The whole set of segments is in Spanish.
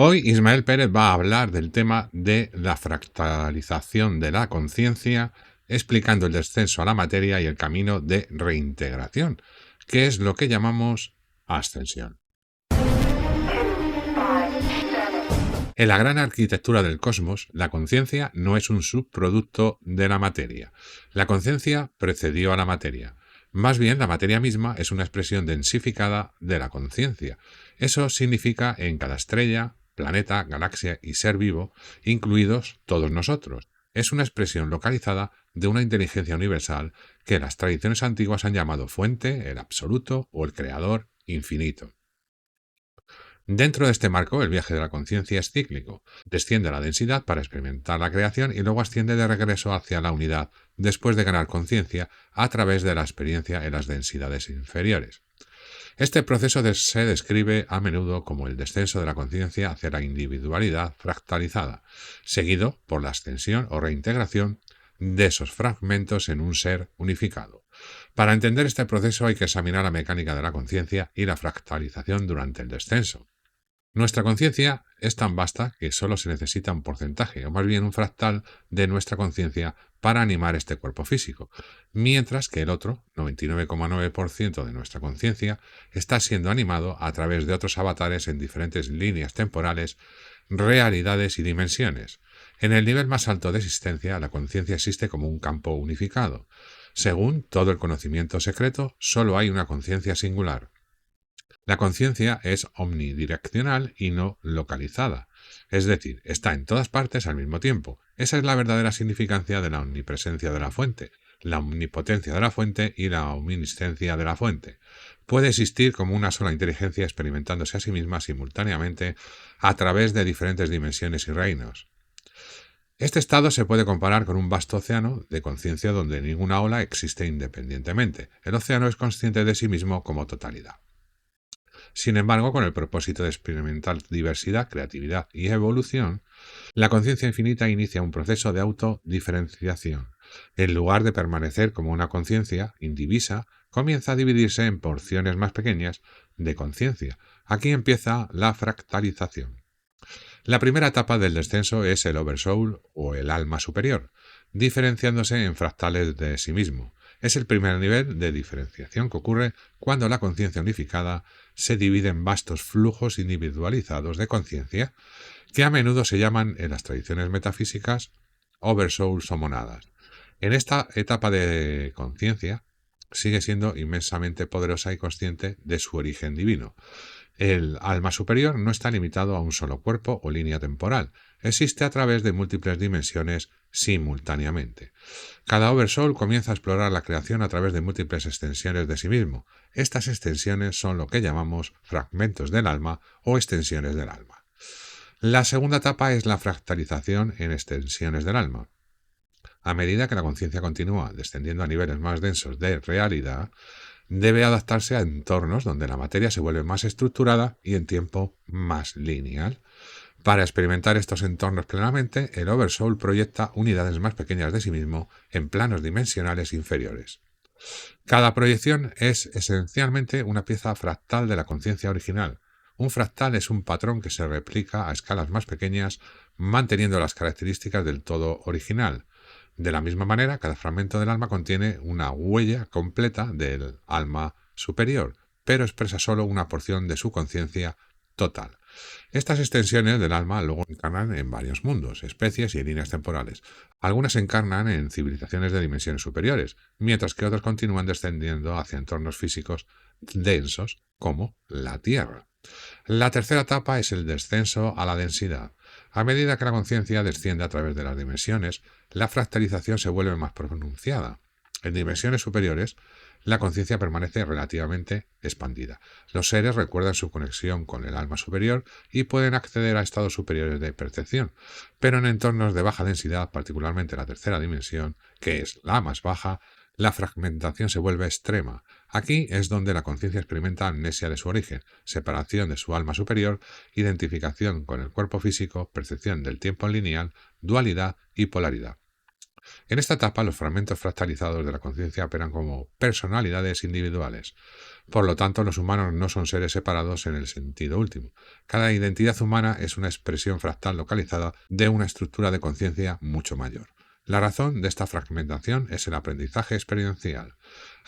Hoy Ismael Pérez va a hablar del tema de la fractalización de la conciencia, explicando el descenso a la materia y el camino de reintegración, que es lo que llamamos ascensión. En la gran arquitectura del cosmos, la conciencia no es un subproducto de la materia. La conciencia precedió a la materia. Más bien, la materia misma es una expresión densificada de la conciencia. Eso significa en cada estrella, planeta, galaxia y ser vivo, incluidos todos nosotros. Es una expresión localizada de una inteligencia universal que las tradiciones antiguas han llamado fuente, el absoluto o el creador infinito. Dentro de este marco, el viaje de la conciencia es cíclico. Desciende a la densidad para experimentar la creación y luego asciende de regreso hacia la unidad después de ganar conciencia a través de la experiencia en las densidades inferiores. Este proceso se describe a menudo como el descenso de la conciencia hacia la individualidad fractalizada, seguido por la ascensión o reintegración de esos fragmentos en un ser unificado. Para entender este proceso hay que examinar la mecánica de la conciencia y la fractalización durante el descenso. Nuestra conciencia es tan vasta que solo se necesita un porcentaje, o más bien un fractal, de nuestra conciencia para animar este cuerpo físico, mientras que el otro, 99,9% de nuestra conciencia, está siendo animado a través de otros avatares en diferentes líneas temporales, realidades y dimensiones. En el nivel más alto de existencia, la conciencia existe como un campo unificado. Según todo el conocimiento secreto, solo hay una conciencia singular. La conciencia es omnidireccional y no localizada, es decir, está en todas partes al mismo tiempo. Esa es la verdadera significancia de la omnipresencia de la fuente, la omnipotencia de la fuente y la omnisciencia de la fuente. Puede existir como una sola inteligencia experimentándose a sí misma simultáneamente a través de diferentes dimensiones y reinos. Este estado se puede comparar con un vasto océano de conciencia donde ninguna ola existe independientemente. El océano es consciente de sí mismo como totalidad. Sin embargo, con el propósito de experimentar diversidad, creatividad y evolución, la conciencia infinita inicia un proceso de autodiferenciación. En lugar de permanecer como una conciencia indivisa, comienza a dividirse en porciones más pequeñas de conciencia. Aquí empieza la fractalización. La primera etapa del descenso es el Oversoul o el alma superior, diferenciándose en fractales de sí mismo. Es el primer nivel de diferenciación que ocurre cuando la conciencia unificada se divide en vastos flujos individualizados de conciencia, que a menudo se llaman en las tradiciones metafísicas oversouls o monadas. En esta etapa de conciencia sigue siendo inmensamente poderosa y consciente de su origen divino. El alma superior no está limitado a un solo cuerpo o línea temporal, existe a través de múltiples dimensiones simultáneamente. Cada Oversoul comienza a explorar la creación a través de múltiples extensiones de sí mismo. Estas extensiones son lo que llamamos fragmentos del alma o extensiones del alma. La segunda etapa es la fractalización en extensiones del alma. A medida que la conciencia continúa descendiendo a niveles más densos de realidad, debe adaptarse a entornos donde la materia se vuelve más estructurada y en tiempo más lineal. Para experimentar estos entornos plenamente, el Oversoul proyecta unidades más pequeñas de sí mismo en planos dimensionales inferiores. Cada proyección es esencialmente una pieza fractal de la conciencia original. Un fractal es un patrón que se replica a escalas más pequeñas, manteniendo las características del todo original. De la misma manera, cada fragmento del alma contiene una huella completa del alma superior, pero expresa solo una porción de su conciencia total. Estas extensiones del alma luego encarnan en varios mundos, especies y líneas temporales. Algunas encarnan en civilizaciones de dimensiones superiores, mientras que otras continúan descendiendo hacia entornos físicos densos, como la Tierra. La tercera etapa es el descenso a la densidad. A medida que la conciencia desciende a través de las dimensiones, la fractalización se vuelve más pronunciada. En dimensiones superiores, la conciencia permanece relativamente expandida. Los seres recuerdan su conexión con el alma superior y pueden acceder a estados superiores de percepción, pero en entornos de baja densidad, particularmente la tercera dimensión, que es la más baja, la fragmentación se vuelve extrema. Aquí es donde la conciencia experimenta amnesia de su origen, separación de su alma superior, identificación con el cuerpo físico, percepción del tiempo lineal, dualidad y polaridad. En esta etapa, los fragmentos fractalizados de la conciencia operan como personalidades individuales. Por lo tanto, los humanos no son seres separados en el sentido último. Cada identidad humana es una expresión fractal localizada de una estructura de conciencia mucho mayor. La razón de esta fragmentación es el aprendizaje experiencial.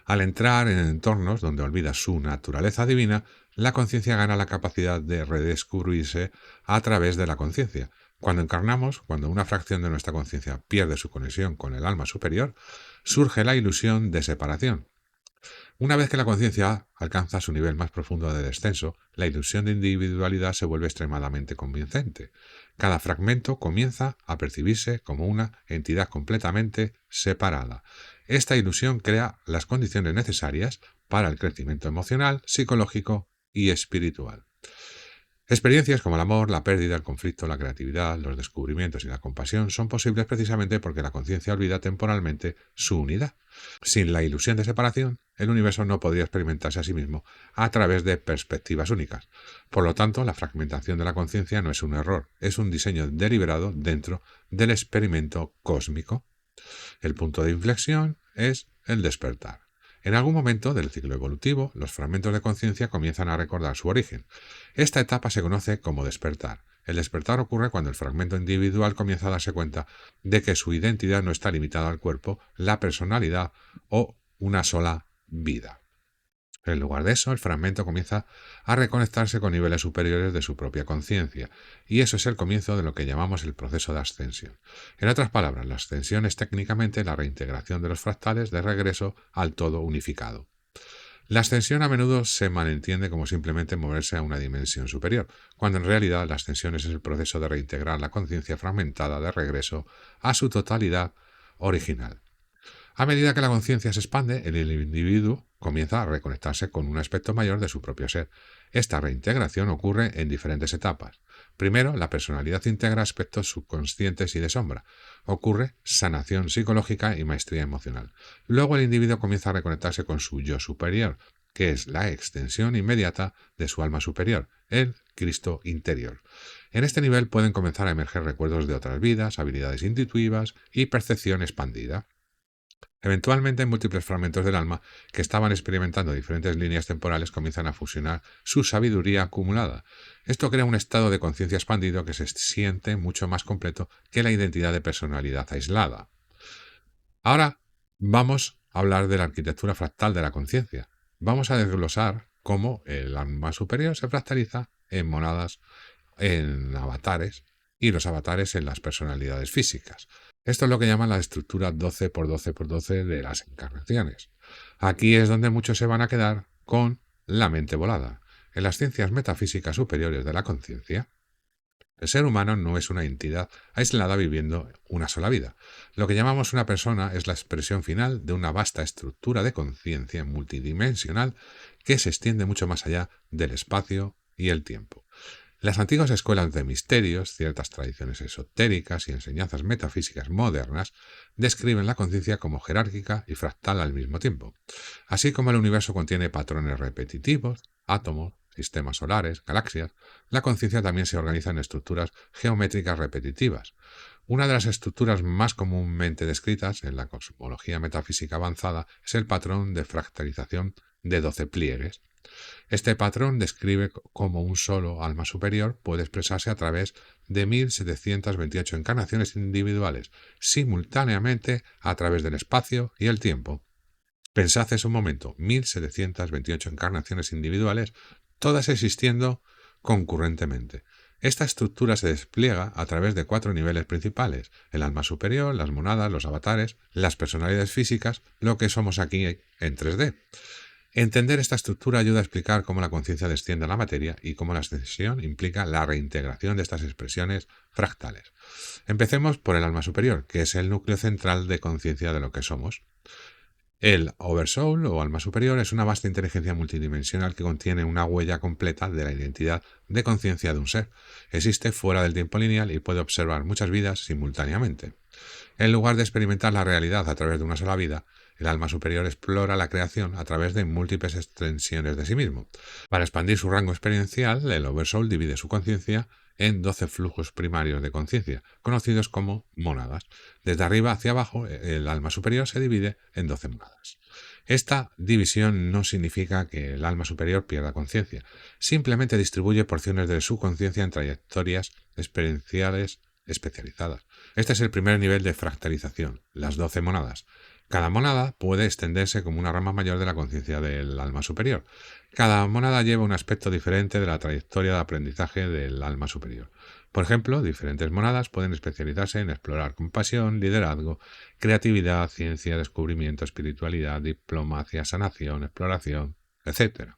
Al entrar en entornos donde olvida su naturaleza divina, la conciencia gana la capacidad de redescubrirse a través de la conciencia. Cuando encarnamos, cuando una fracción de nuestra conciencia pierde su conexión con el alma superior, surge la ilusión de separación. Una vez que la conciencia alcanza su nivel más profundo de descenso, la ilusión de individualidad se vuelve extremadamente convincente. Cada fragmento comienza a percibirse como una entidad completamente separada. Esta ilusión crea las condiciones necesarias para el crecimiento emocional, psicológico y espiritual. Experiencias como el amor, la pérdida, el conflicto, la creatividad, los descubrimientos y la compasión son posibles precisamente porque la conciencia olvida temporalmente su unidad. Sin la ilusión de separación, el universo no podría experimentarse a sí mismo a través de perspectivas únicas. Por lo tanto, la fragmentación de la conciencia no es un error, es un diseño deliberado dentro del experimento cósmico. El punto de inflexión es el despertar. En algún momento del ciclo evolutivo, los fragmentos de conciencia comienzan a recordar su origen. Esta etapa se conoce como despertar. El despertar ocurre cuando el fragmento individual comienza a darse cuenta de que su identidad no está limitada al cuerpo, la personalidad o una sola vida. En lugar de eso, el fragmento comienza a reconectarse con niveles superiores de su propia conciencia, y eso es el comienzo de lo que llamamos el proceso de ascensión. En otras palabras, la ascensión es técnicamente la reintegración de los fractales de regreso al todo unificado. La ascensión a menudo se malentiende como simplemente moverse a una dimensión superior, cuando en realidad la ascensión es el proceso de reintegrar la conciencia fragmentada de regreso a su totalidad original. A medida que la conciencia se expande, el individuo comienza a reconectarse con un aspecto mayor de su propio ser. Esta reintegración ocurre en diferentes etapas. Primero, la personalidad integra aspectos subconscientes y de sombra. Ocurre sanación psicológica y maestría emocional. Luego el individuo comienza a reconectarse con su yo superior, que es la extensión inmediata de su alma superior, el Cristo interior. En este nivel pueden comenzar a emerger recuerdos de otras vidas, habilidades intuitivas y percepción expandida. Eventualmente, múltiples fragmentos del alma que estaban experimentando diferentes líneas temporales comienzan a fusionar su sabiduría acumulada. Esto crea un estado de conciencia expandido que se siente mucho más completo que la identidad de personalidad aislada. Ahora vamos a hablar de la arquitectura fractal de la conciencia. Vamos a desglosar cómo el alma superior se fractaliza en monadas, en avatares, y los avatares en las personalidades físicas. Esto es lo que llaman la estructura 12×12×12 de las encarnaciones. Aquí es donde muchos se van a quedar con la mente volada. En las ciencias metafísicas superiores de la conciencia, el ser humano no es una entidad aislada viviendo una sola vida. Lo que llamamos una persona es la expresión final de una vasta estructura de conciencia multidimensional que se extiende mucho más allá del espacio y el tiempo. Las antiguas escuelas de misterios, ciertas tradiciones esotéricas y enseñanzas metafísicas modernas describen la conciencia como jerárquica y fractal al mismo tiempo. Así como el universo contiene patrones repetitivos, átomos, sistemas solares, galaxias, la conciencia también se organiza en estructuras geométricas repetitivas. Una de las estructuras más comúnmente descritas en la cosmología metafísica avanzada es el patrón de fractalización de 12 pliegues. Este patrón describe cómo un solo alma superior puede expresarse a través de 1728 encarnaciones individuales, simultáneamente a través del espacio y el tiempo. Pensad eso un momento, 1728 encarnaciones individuales, todas existiendo concurrentemente. Esta estructura se despliega a través de 4 niveles principales: el alma superior, las monadas, los avatares, las personalidades físicas, lo que somos aquí en 3D. Entender esta estructura ayuda a explicar cómo la conciencia desciende a la materia y cómo la ascensión implica la reintegración de estas expresiones fractales. Empecemos por el alma superior, que es el núcleo central de conciencia de lo que somos. El Oversoul o alma superior es una vasta inteligencia multidimensional que contiene una huella completa de la identidad de conciencia de un ser. Existe fuera del tiempo lineal y puede observar muchas vidas simultáneamente. En lugar de experimentar la realidad a través de una sola vida, el alma superior explora la creación a través de múltiples extensiones de sí mismo. Para expandir su rango experiencial, el Oversoul divide su conciencia en 12 flujos primarios de conciencia, conocidos como mónadas. Desde arriba hacia abajo, el alma superior se divide en 12 mónadas. Esta división no significa que el alma superior pierda conciencia, simplemente distribuye porciones de su conciencia en trayectorias experienciales especializadas. Este es el primer nivel de fractalización, las 12 mónadas. Cada mónada puede extenderse como una rama mayor de la conciencia del alma superior. Cada mónada lleva un aspecto diferente de la trayectoria de aprendizaje del alma superior. Por ejemplo, diferentes mónadas pueden especializarse en explorar compasión, liderazgo, creatividad, ciencia, descubrimiento, espiritualidad, diplomacia, sanación, exploración, etc.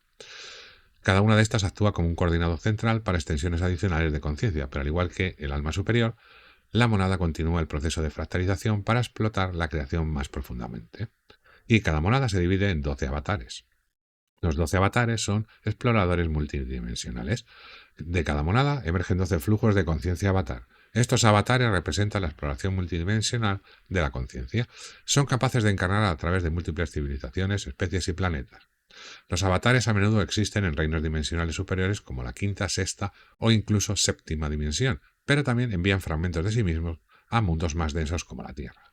Cada una de estas actúa como un coordinador central para extensiones adicionales de conciencia, pero al igual que el alma superior, la monada continúa el proceso de fractalización para explotar la creación más profundamente. Y cada monada se divide en 12 avatares. Los 12 avatares son exploradores multidimensionales. De cada monada emergen 12 flujos de conciencia avatar. Estos avatares representan la exploración multidimensional de la conciencia. Son capaces de encarnar a través de múltiples civilizaciones, especies y planetas. Los avatares a menudo existen en reinos dimensionales superiores como la quinta, sexta o incluso séptima dimensión, pero también envían fragmentos de sí mismos a mundos más densos como la Tierra.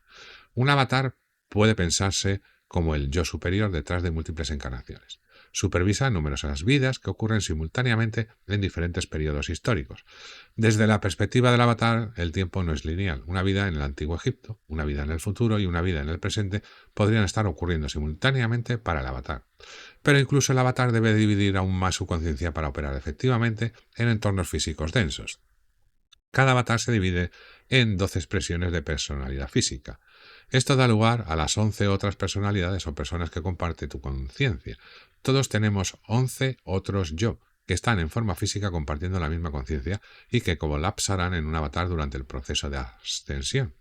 Un avatar puede pensarse como el yo superior detrás de múltiples encarnaciones. Supervisa numerosas vidas que ocurren simultáneamente en diferentes periodos históricos. Desde la perspectiva del avatar, el tiempo no es lineal. Una vida en el antiguo Egipto, una vida en el futuro y una vida en el presente podrían estar ocurriendo simultáneamente para el avatar. Pero incluso el avatar debe dividir aún más su conciencia para operar efectivamente en entornos físicos densos. Cada avatar se divide en 12 expresiones de personalidad física. Esto da lugar a las 11 otras personalidades o personas que comparten tu conciencia. Todos tenemos 11 otros yo, que están en forma física compartiendo la misma conciencia y que colapsarán en un avatar durante el proceso de ascensión.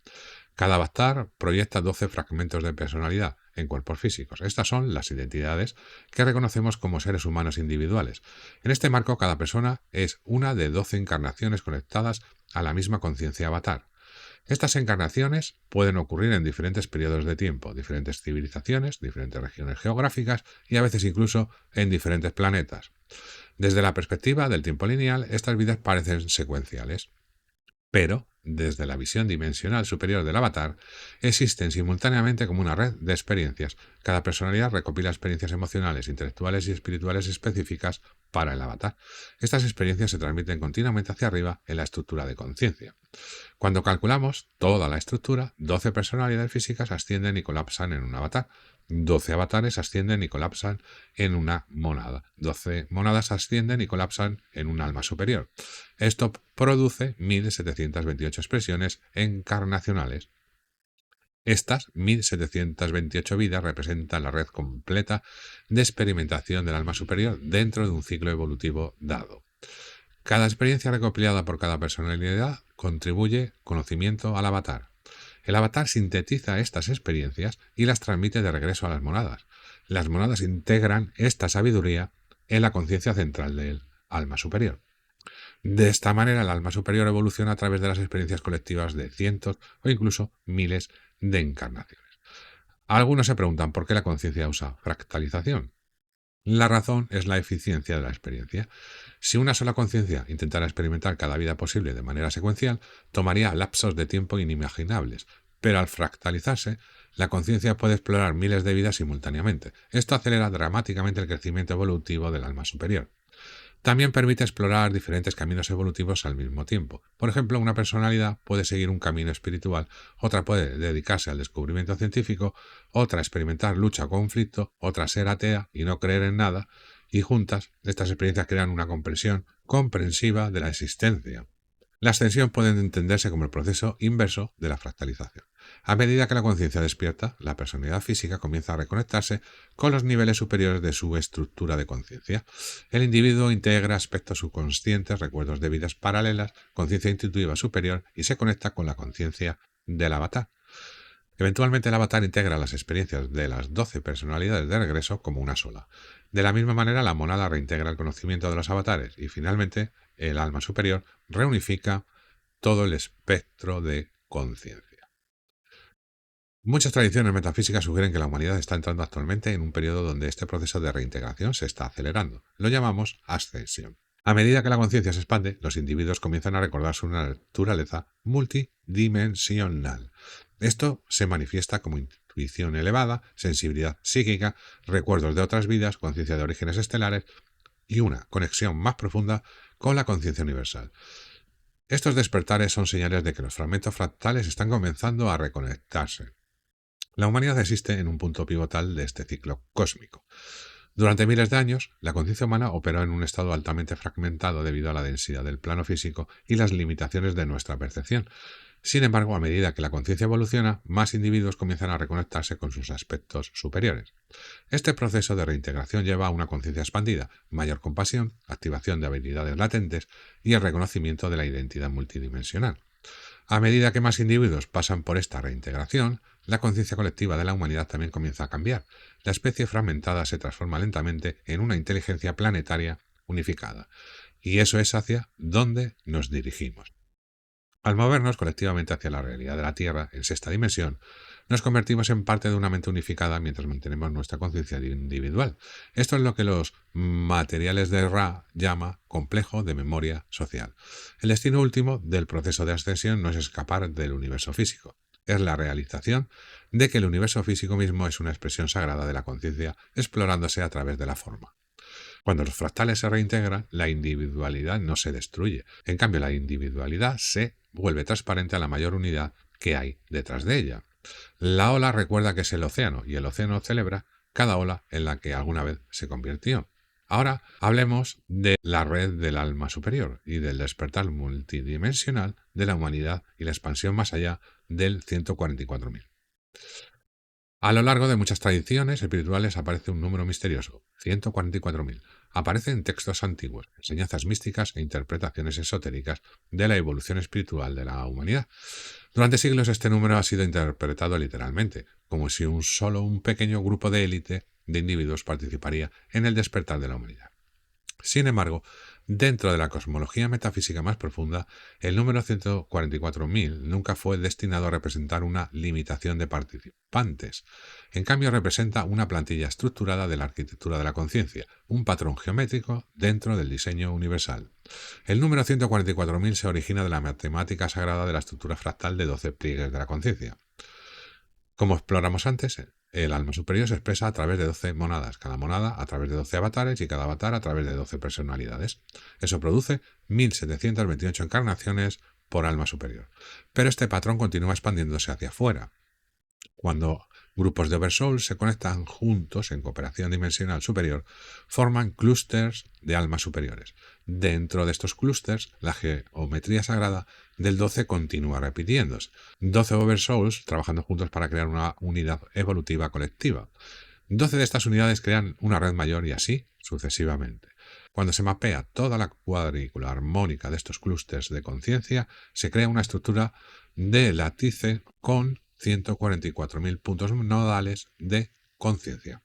Cada avatar proyecta 12 fragmentos de personalidad en cuerpos físicos. Estas son las identidades que reconocemos como seres humanos individuales. En este marco, cada persona es una de 12 encarnaciones conectadas a la misma conciencia avatar. Estas encarnaciones pueden ocurrir en diferentes periodos de tiempo, diferentes civilizaciones, diferentes regiones geográficas y a veces incluso en diferentes planetas. Desde la perspectiva del tiempo lineal, estas vidas parecen secuenciales. Pero, desde la visión dimensional superior del avatar, existen simultáneamente como una red de experiencias. Cada personalidad recopila experiencias emocionales, intelectuales y espirituales específicas para el avatar. Estas experiencias se transmiten continuamente hacia arriba en la estructura de conciencia. Cuando calculamos toda la estructura, 12 personalidades físicas ascienden y colapsan en un avatar. 12 avatares ascienden y colapsan en una mónada. 12 mónadas ascienden y colapsan en un alma superior. Esto produce 1728 expresiones encarnacionales. Estas 1728 vidas representan la red completa de experimentación del alma superior dentro de un ciclo evolutivo dado. Cada experiencia recopilada por cada personalidad contribuye conocimiento al avatar. El avatar sintetiza estas experiencias y las transmite de regreso a las monadas. Las monadas integran esta sabiduría en la conciencia central del alma superior. De esta manera, el alma superior evoluciona a través de las experiencias colectivas de cientos o incluso miles de encarnaciones. Algunos se preguntan por qué la conciencia usa fractalización. La razón es la eficiencia de la experiencia. Si una sola conciencia intentara experimentar cada vida posible de manera secuencial, tomaría lapsos de tiempo inimaginables, pero al fractalizarse, la conciencia puede explorar miles de vidas simultáneamente. Esto acelera dramáticamente el crecimiento evolutivo del alma superior. También permite explorar diferentes caminos evolutivos al mismo tiempo. Por ejemplo, una personalidad puede seguir un camino espiritual, otra puede dedicarse al descubrimiento científico, otra experimentar lucha o conflicto, otra ser atea y no creer en nada, y juntas estas experiencias crean una comprensión comprensiva de la existencia. La ascensión puede entenderse como el proceso inverso de la fractalización. A medida que la conciencia despierta, la personalidad física comienza a reconectarse con los niveles superiores de su estructura de conciencia. El individuo integra aspectos subconscientes, recuerdos de vidas paralelas, conciencia intuitiva superior y se conecta con la conciencia del avatar. Eventualmente el avatar integra las experiencias de las 12 personalidades de regreso como una sola. De la misma manera, la monada reintegra el conocimiento de los avatares y finalmente el alma superior reunifica todo el espectro de conciencia. Muchas tradiciones metafísicas sugieren que la humanidad está entrando actualmente en un periodo donde este proceso de reintegración se está acelerando. Lo llamamos ascensión. A medida que la conciencia se expande, los individuos comienzan a recordar su naturaleza multidimensional. Esto se manifiesta como intuición elevada, sensibilidad psíquica, recuerdos de otras vidas, conciencia de orígenes estelares y una conexión más profunda con la conciencia universal. Estos despertares son señales de que los fragmentos fractales están comenzando a reconectarse. La humanidad existe en un punto pivotal de este ciclo cósmico. Durante miles de años, la conciencia humana operó en un estado altamente fragmentado debido a la densidad del plano físico y las limitaciones de nuestra percepción. Sin embargo, a medida que la conciencia evoluciona, más individuos comienzan a reconectarse con sus aspectos superiores. Este proceso de reintegración lleva a una conciencia expandida, mayor compasión, activación de habilidades latentes y el reconocimiento de la identidad multidimensional. A medida que más individuos pasan por esta reintegración, la conciencia colectiva de la humanidad también comienza a cambiar. La especie fragmentada se transforma lentamente en una inteligencia planetaria unificada. Y eso es hacia donde nos dirigimos. Al movernos colectivamente hacia la realidad de la Tierra en sexta dimensión, nos convertimos en parte de una mente unificada mientras mantenemos nuestra conciencia individual. Esto es lo que los materiales de Ra llama complejo de memoria social. El destino último del proceso de ascensión no es escapar del universo físico, es la realización de que el universo físico mismo es una expresión sagrada de la conciencia explorándose a través de la forma. Cuando los fractales se reintegran, la individualidad no se destruye. En cambio, la individualidad se vuelve transparente a la mayor unidad que hay detrás de ella. La ola recuerda que es el océano y el océano celebra cada ola en la que alguna vez se convirtió. Ahora hablemos de la red del alma superior y del despertar multidimensional de la humanidad y la expansión más allá del 144.000. A lo largo de muchas tradiciones espirituales aparece un número misterioso, 144.000. Aparece en textos antiguos, enseñanzas místicas e interpretaciones esotéricas de la evolución espiritual de la humanidad. Durante siglos este número ha sido interpretado literalmente, como si un pequeño grupo de élite de individuos participaría en el despertar de la humanidad. Sin embargo, dentro de la cosmología metafísica más profunda, el número 144.000 nunca fue destinado a representar una limitación de participantes. En cambio, representa una plantilla estructurada de la arquitectura de la conciencia, un patrón geométrico dentro del diseño universal. El número 144.000 se origina de la matemática sagrada de la estructura fractal de 12 pliegues de la conciencia. Como exploramos antes, el alma superior se expresa a través de 12 monadas, cada monada a través de 12 avatares y cada avatar a través de 12 personalidades. Eso produce 1728 encarnaciones por alma superior. Pero este patrón continúa expandiéndose hacia afuera. Cuando grupos de oversouls se conectan juntos en cooperación dimensional superior, forman clústeres de almas superiores. Dentro de estos clústeres, la geometría sagrada del 12 continúa repitiéndose. 12 oversouls trabajando juntos para crear una unidad evolutiva colectiva. 12 de estas unidades crean una red mayor y así sucesivamente. Cuando se mapea toda la cuadrícula armónica de estos clústeres de conciencia, se crea una estructura de látice con 144.000 puntos nodales de conciencia.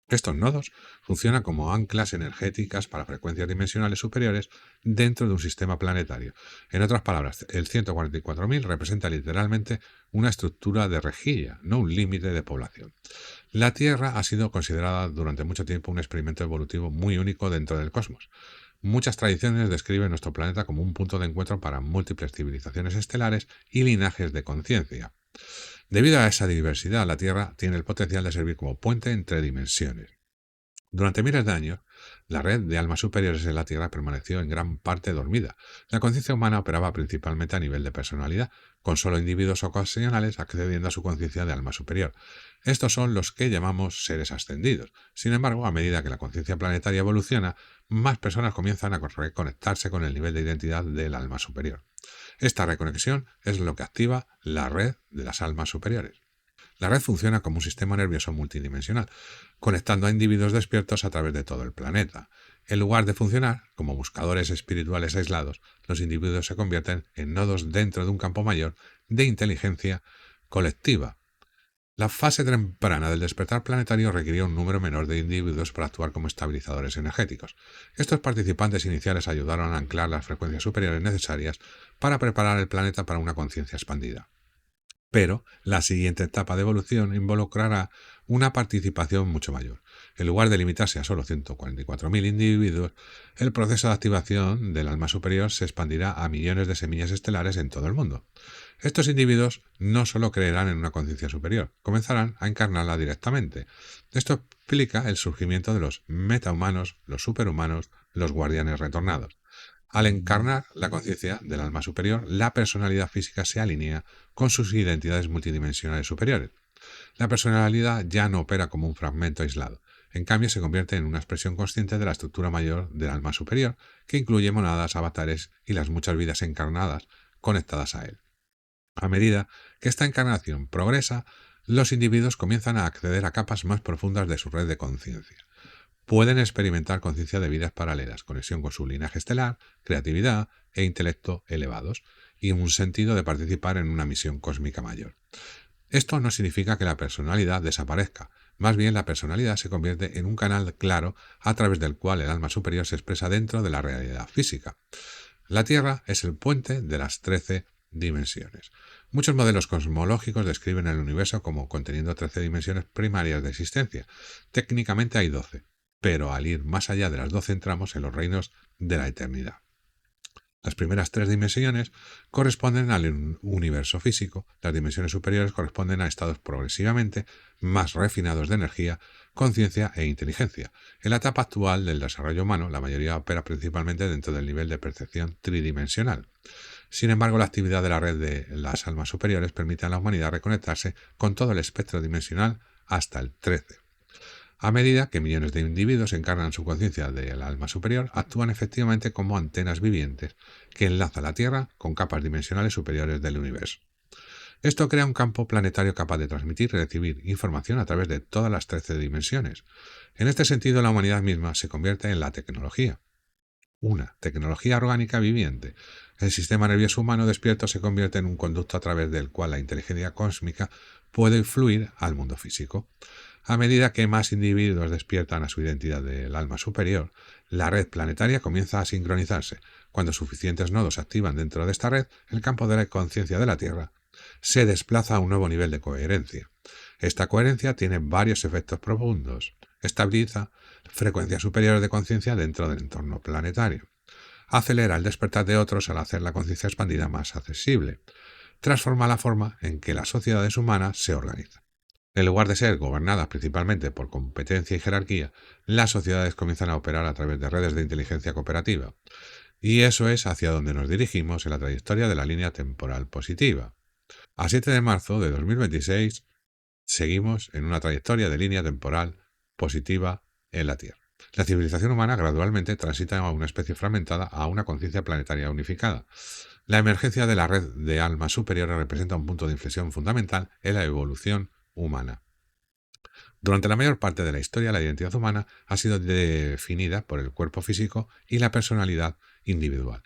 Estos nodos funcionan como anclas energéticas para frecuencias dimensionales superiores dentro de un sistema planetario. En otras palabras, el 144.000 representa literalmente una estructura de rejilla, no un límite de población. La Tierra ha sido considerada durante mucho tiempo un experimento evolutivo muy único dentro del cosmos. Muchas tradiciones describen nuestro planeta como un punto de encuentro para múltiples civilizaciones estelares y linajes de conciencia. Debido a esa diversidad, la Tierra tiene el potencial de servir como puente entre dimensiones. Durante miles de años, la red de almas superiores en la Tierra permaneció en gran parte dormida. La conciencia humana operaba principalmente a nivel de personalidad, con solo individuos ocasionales accediendo a su conciencia de alma superior. Estos son los que llamamos seres ascendidos. Sin embargo, a medida que la conciencia planetaria evoluciona, más personas comienzan a reconectarse con el nivel de identidad del alma superior. Esta reconexión es lo que activa la red de las almas superiores. La red funciona como un sistema nervioso multidimensional, conectando a individuos despiertos a través de todo el planeta. En lugar de funcionar como buscadores espirituales aislados, los individuos se convierten en nodos dentro de un campo mayor de inteligencia colectiva. La fase temprana del despertar planetario requirió un número menor de individuos para actuar como estabilizadores energéticos. Estos participantes iniciales ayudaron a anclar las frecuencias superiores necesarias para preparar el planeta para una conciencia expandida. Pero la siguiente etapa de evolución involucrará una participación mucho mayor. En lugar de limitarse a solo 144.000 individuos, el proceso de activación del alma superior se expandirá a millones de semillas estelares en todo el mundo. Estos individuos no solo creerán en una conciencia superior, comenzarán a encarnarla directamente. Esto explica el surgimiento de los metahumanos, los superhumanos, los guardianes retornados. Al encarnar la conciencia del alma superior, la personalidad física se alinea con sus identidades multidimensionales superiores. La personalidad ya no opera como un fragmento aislado. En cambio, se convierte en una expresión consciente de la estructura mayor del alma superior, que incluye monadas, avatares y las muchas vidas encarnadas conectadas a él. A medida que esta encarnación progresa, los individuos comienzan a acceder a capas más profundas de su red de conciencia. Pueden experimentar conciencia de vidas paralelas, conexión con su linaje estelar, creatividad e intelecto elevados, y un sentido de participar en una misión cósmica mayor. Esto no significa que la personalidad desaparezca, más bien la personalidad se convierte en un canal claro a través del cual el alma superior se expresa dentro de la realidad física. La Tierra es el puente de las 13 dimensiones. Muchos modelos cosmológicos describen el universo como conteniendo 13 dimensiones primarias de existencia. Técnicamente hay 12, pero al ir más allá de las 12 entramos en los reinos de la eternidad. Las primeras 3 dimensiones corresponden al universo físico, las dimensiones superiores corresponden a estados progresivamente más refinados de energía, conciencia e inteligencia. En la etapa actual del desarrollo humano, la mayoría opera principalmente dentro del nivel de percepción tridimensional. Sin embargo, la actividad de la red de las almas superiores permite a la humanidad reconectarse con todo el espectro dimensional hasta el 13. A medida que millones de individuos encarnan su conciencia del alma superior, actúan efectivamente como antenas vivientes que enlazan la Tierra con capas dimensionales superiores del universo. Esto crea un campo planetario capaz de transmitir y recibir información a través de todas las 13 dimensiones. En este sentido, la humanidad misma se convierte en la tecnología, una tecnología orgánica viviente. El sistema nervioso humano despierto se convierte en un conducto a través del cual la inteligencia cósmica puede fluir al mundo físico. A medida que más individuos despiertan a su identidad del alma superior, la red planetaria comienza a sincronizarse. Cuando suficientes nodos se activan dentro de esta red, el campo de la conciencia de la Tierra se desplaza a un nuevo nivel de coherencia. Esta coherencia tiene varios efectos profundos. Estabiliza frecuencias superiores de conciencia dentro del entorno planetario. Acelera el despertar de otros al hacer la conciencia expandida más accesible. Transforma la forma en que las sociedades humanas se organizan. En lugar de ser gobernadas principalmente por competencia y jerarquía, las sociedades comienzan a operar a través de redes de inteligencia cooperativa. Y eso es hacia donde nos dirigimos en la trayectoria de la línea temporal positiva. A 7 de marzo de 2026 seguimos en una trayectoria de línea temporal positiva en la Tierra. La civilización humana gradualmente transita a una especie fragmentada a una conciencia planetaria unificada. La emergencia de la red de almas superiores representa un punto de inflexión fundamental en la evolución humana. Durante la mayor parte de la historia, la identidad humana ha sido definida por el cuerpo físico y la personalidad individual.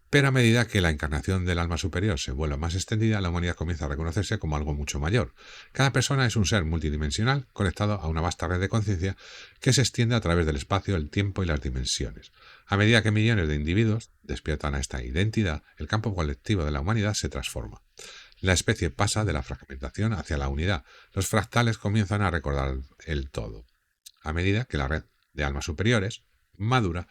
Pero a medida que la encarnación del alma superior se vuelve más extendida, la humanidad comienza a reconocerse como algo mucho mayor. Cada persona es un ser multidimensional conectado a una vasta red de conciencia que se extiende a través del espacio, el tiempo y las dimensiones. A medida que millones de individuos despiertan a esta identidad, el campo colectivo de la humanidad se transforma. La especie pasa de la fragmentación hacia la unidad. Los fractales comienzan a recordar el todo. A medida que la red de almas superiores madura,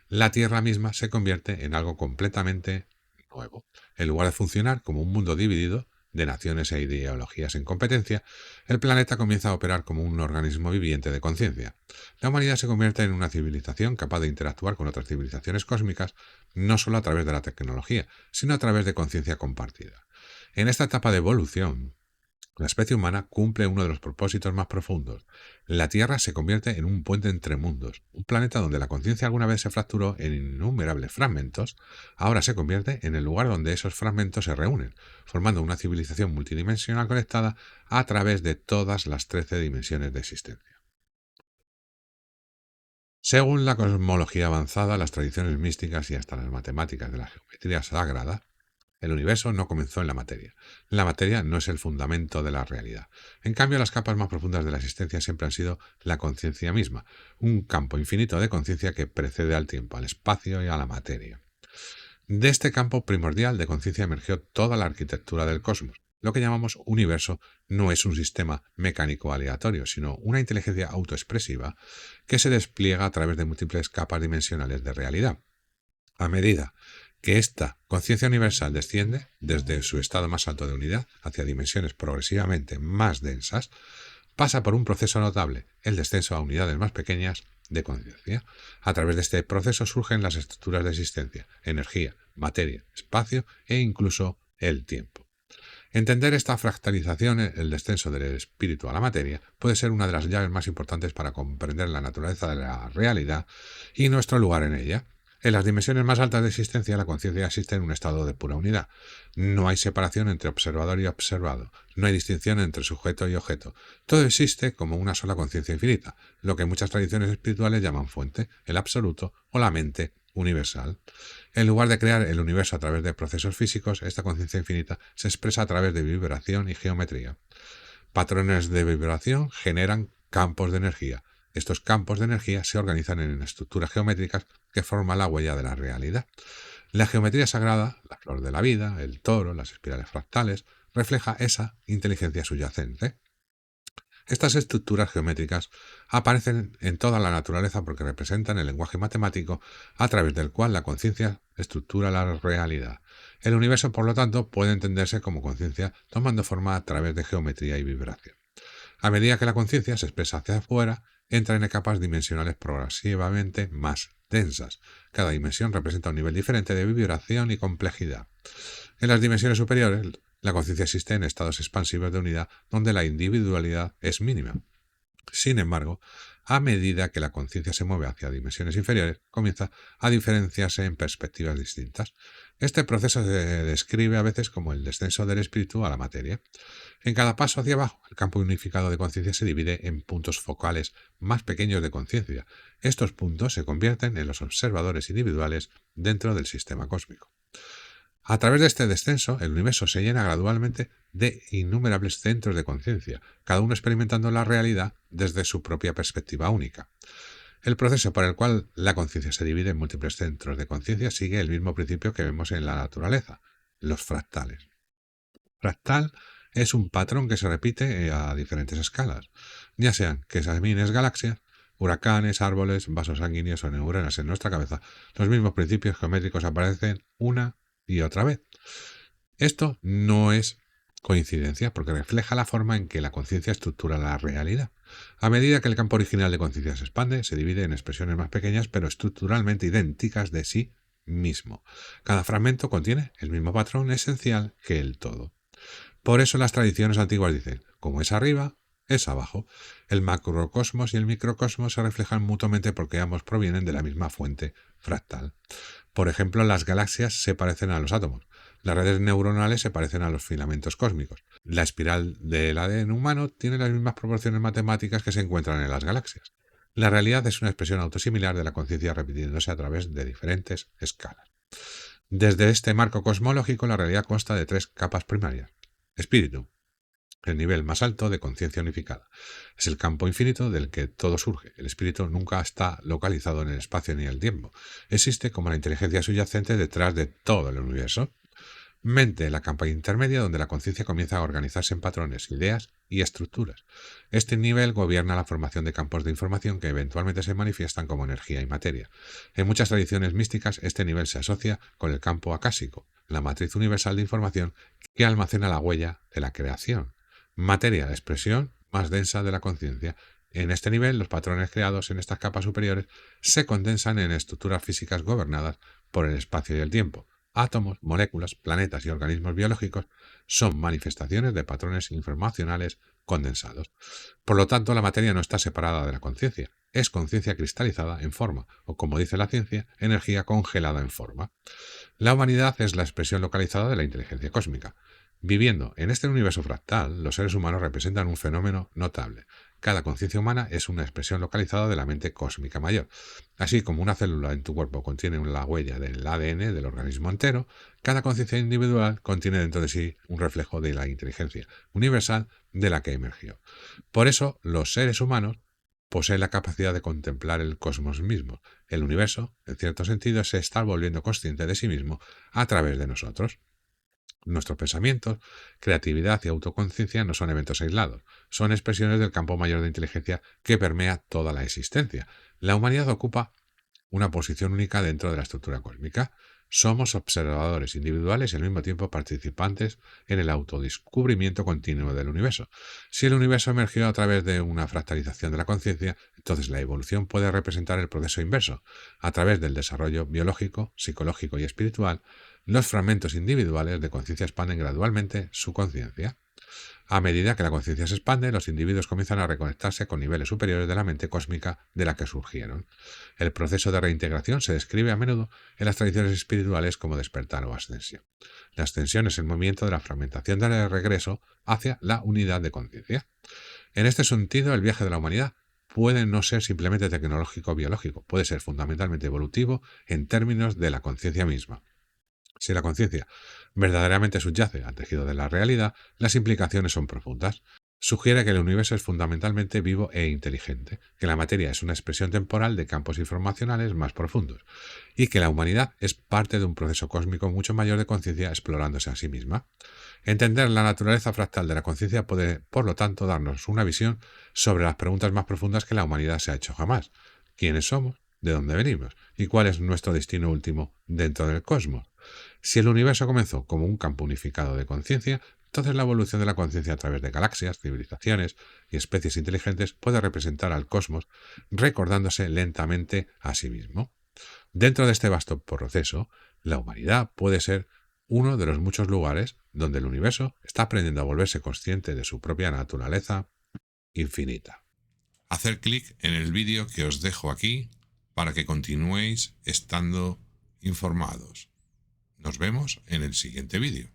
la Tierra misma se convierte en algo completamente nuevo. En lugar de funcionar como un mundo dividido de naciones e ideologías en competencia, el planeta comienza a operar como un organismo viviente de conciencia. La humanidad se convierte en una civilización capaz de interactuar con otras civilizaciones cósmicas, no solo a través de la tecnología, sino a través de conciencia compartida. En esta etapa de evolución, la especie humana cumple uno de los propósitos más profundos. La Tierra se convierte en un puente entre mundos. Un planeta donde la conciencia alguna vez se fracturó en innumerables fragmentos, ahora se convierte en el lugar donde esos fragmentos se reúnen, formando una civilización multidimensional conectada a través de todas las 13 dimensiones de existencia. Según la cosmología avanzada, las tradiciones místicas y hasta las matemáticas de la geometría sagrada, el universo no comenzó en la materia. La materia no es el fundamento de la realidad. En cambio, las capas más profundas de la existencia siempre han sido la conciencia misma, un campo infinito de conciencia que precede al tiempo, al espacio y a la materia. De este campo primordial de conciencia emergió toda la arquitectura del cosmos. Lo que llamamos universo no es un sistema mecánico aleatorio, sino una inteligencia autoexpresiva que se despliega a través de múltiples capas dimensionales de realidad. A medida que esta conciencia universal desciende desde su estado más alto de unidad hacia dimensiones progresivamente más densas, pasa por un proceso notable, el descenso a unidades más pequeñas de conciencia. A través de este proceso surgen las estructuras de existencia, energía, materia, espacio e incluso el tiempo. Entender esta fractalización, el descenso del espíritu a la materia, puede ser una de las llaves más importantes para comprender la naturaleza de la realidad y nuestro lugar en ella. En las dimensiones más altas de existencia, la conciencia existe en un estado de pura unidad. No hay separación entre observador y observado. No hay distinción entre sujeto y objeto. Todo existe como una sola conciencia infinita, lo que muchas tradiciones espirituales llaman fuente, el absoluto o la mente universal. En lugar de crear el universo a través de procesos físicos, esta conciencia infinita se expresa a través de vibración y geometría. Patrones de vibración generan campos de energía. Estos campos de energía se organizan en estructuras geométricas que forman la huella de la realidad. La geometría sagrada, la flor de la vida, el toro, las espirales fractales, refleja esa inteligencia subyacente. Estas estructuras geométricas aparecen en toda la naturaleza porque representan el lenguaje matemático a través del cual la conciencia estructura la realidad. El universo, por lo tanto, puede entenderse como conciencia tomando forma a través de geometría y vibración. A medida que la conciencia se expresa hacia afuera, entra en capas dimensionales progresivamente más densas. Cada dimensión representa un nivel diferente de vibración y complejidad. En las dimensiones superiores, la conciencia existe en estados expansivos de unidad donde la individualidad es mínima. Sin embargo, a medida que la conciencia se mueve hacia dimensiones inferiores, comienza a diferenciarse en perspectivas distintas. Este proceso se describe a veces como el descenso del espíritu a la materia. En cada paso hacia abajo, el campo unificado de conciencia se divide en puntos focales más pequeños de conciencia. Estos puntos se convierten en los observadores individuales dentro del sistema cósmico. A través de este descenso, el universo se llena gradualmente de innumerables centros de conciencia, cada uno experimentando la realidad desde su propia perspectiva única. El proceso por el cual la conciencia se divide en múltiples centros de conciencia sigue el mismo principio que vemos en la naturaleza, los fractales. Fractal es un patrón que se repite a diferentes escalas, ya sean que examines galaxias, huracanes, árboles, vasos sanguíneos o neuronas en nuestra cabeza. Los mismos principios geométricos aparecen una y otra vez. Esto no es coincidencia porque refleja la forma en que la conciencia estructura la realidad. A medida que el campo original de conciencia se expande, se divide en expresiones más pequeñas pero estructuralmente idénticas de sí mismo. Cada fragmento contiene el mismo patrón esencial que el todo. Por eso las tradiciones antiguas dicen, como es arriba, es abajo. El macrocosmos y el microcosmos se reflejan mutuamente porque ambos provienen de la misma fuente fractal. Por ejemplo, las galaxias se parecen a los átomos. Las redes neuronales se parecen a los filamentos cósmicos. La espiral del ADN humano tiene las mismas proporciones matemáticas que se encuentran en las galaxias. La realidad es una expresión autosimilar de la conciencia repitiéndose a través de diferentes escalas. Desde este marco cosmológico, la realidad consta de tres capas primarias. Espíritu, el nivel más alto de conciencia unificada. Es el campo infinito del que todo surge. El espíritu nunca está localizado en el espacio ni el tiempo. Existe como la inteligencia subyacente detrás de todo el universo. Mente, la capa intermedia donde la conciencia comienza a organizarse en patrones, ideas y estructuras. Este nivel gobierna la formación de campos de información que eventualmente se manifiestan como energía y materia. En muchas tradiciones místicas, este nivel se asocia con el campo acásico, la matriz universal de información que almacena la huella de la creación. Materia, la expresión más densa de la conciencia. En este nivel, los patrones creados en estas capas superiores se condensan en estructuras físicas gobernadas por el espacio y el tiempo. Átomos, moléculas, planetas y organismos biológicos son manifestaciones de patrones informacionales condensados. Por lo tanto, la materia no está separada de la conciencia. Es conciencia cristalizada en forma, o como dice la ciencia, energía congelada en forma. La humanidad es la expresión localizada de la inteligencia cósmica. Viviendo en este universo fractal, los seres humanos representan un fenómeno notable. Cada conciencia humana es una expresión localizada de la mente cósmica mayor. Así como una célula en tu cuerpo contiene la huella del ADN del organismo entero, cada conciencia individual contiene dentro de sí un reflejo de la inteligencia universal de la que emergió. Por eso, los seres humanos poseen la capacidad de contemplar el cosmos mismo. El universo, en cierto sentido, se está volviendo consciente de sí mismo a través de nosotros. Nuestros pensamientos, creatividad y autoconciencia no son eventos aislados, son expresiones del campo mayor de inteligencia que permea toda la existencia. La humanidad ocupa una posición única dentro de la estructura cósmica. Somos observadores individuales y al mismo tiempo participantes en el autodescubrimiento continuo del universo. Si el universo emergió a través de una fractalización de la conciencia, entonces la evolución puede representar el proceso inverso. A través del desarrollo biológico, psicológico y espiritual, los fragmentos individuales de conciencia expanden gradualmente su conciencia. A medida que la conciencia se expande, los individuos comienzan a reconectarse con niveles superiores de la mente cósmica de la que surgieron. El proceso de reintegración se describe a menudo en las tradiciones espirituales como despertar o ascensión. La ascensión es el movimiento de la fragmentación del regreso hacia la unidad de conciencia. En este sentido, el viaje de la humanidad puede no ser simplemente tecnológico o biológico, puede ser fundamentalmente evolutivo en términos de la conciencia misma. Si la conciencia verdaderamente subyace al tejido de la realidad, las implicaciones son profundas. Sugiere que el universo es fundamentalmente vivo e inteligente, que la materia es una expresión temporal de campos informacionales más profundos, y que la humanidad es parte de un proceso cósmico mucho mayor de conciencia explorándose a sí misma. Entender la naturaleza fractal de la conciencia puede, por lo tanto, darnos una visión sobre las preguntas más profundas que la humanidad se ha hecho jamás. ¿Quiénes somos? ¿De dónde venimos? ¿Y cuál es nuestro destino último dentro del cosmos? Si el universo comenzó como un campo unificado de conciencia, entonces la evolución de la conciencia a través de galaxias, civilizaciones y especies inteligentes puede representar al cosmos recordándose lentamente a sí mismo. Dentro de este vasto proceso, la humanidad puede ser uno de los muchos lugares donde el universo está aprendiendo a volverse consciente de su propia naturaleza infinita. Hacer clic en el vídeo que os dejo aquí para que continuéis estando informados. Nos vemos en el siguiente vídeo.